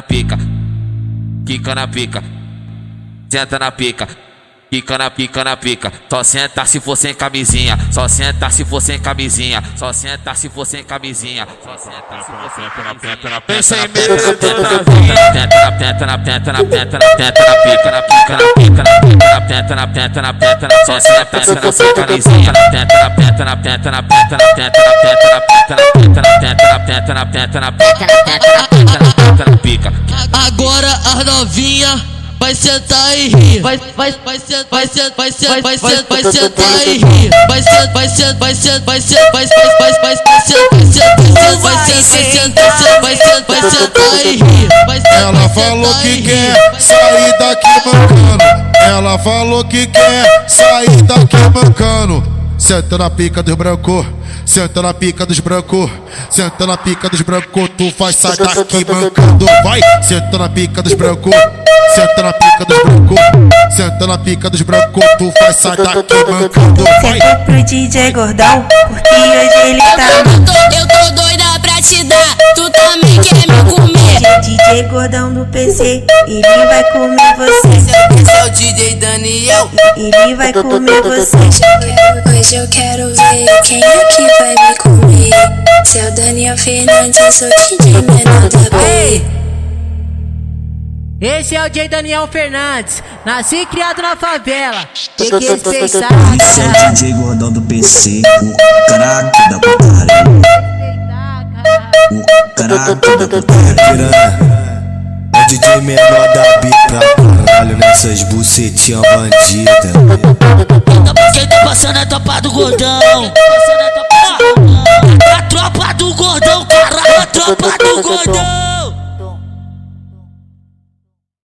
pica, quica na pica, senta na pica, quica na pica, só senta se for sem camisinha, só senta se for sem camisinha, só senta se for sem camisinha, só senta se for sem camisinha. Vem sem medo, Penta na pica, na pica, na pica, só senta se for sem camisinha, na pica. Agora as novinha vai sentar e rir, vai sentar e rir, vai sentar e rir. Ela falou que quer sair daqui mancando. Ela falou que quer sair daqui mancando. Senta na pica dos brancos, senta na pica dos brancos, senta na pica dos brancos, tu faz sair daqui mancando. Vai, senta na pica dos brancos, senta na pica dos brancos, senta na pica dos brancos, tu faz sair daqui mancando. Vai. Senta pro DJ Gordão, porque hoje ele tá. Eu tô doida pra te dar, tu também quer me comer. DJ Gordão do PC, ele vai comer você. Esse é o DJ Daniel, Ele vai comer você. Hoje eu quero ver quem é que vai me comer. Se é o Daniel Fernandes, sou DJ menor da Bahia. Esse é o DJ Daniel Fernandes, nasci e criado na favela. Que cês Esse é sabem? o DJ Gordão do PC, o craque da putaria. O craque da putaria. É o DJ menor da bica, caralho, nessas bucetinhas bandidas. Quem tá passando é a tropa do Gordão. A tropa do Gordão, caralho, a tropa do Gordão.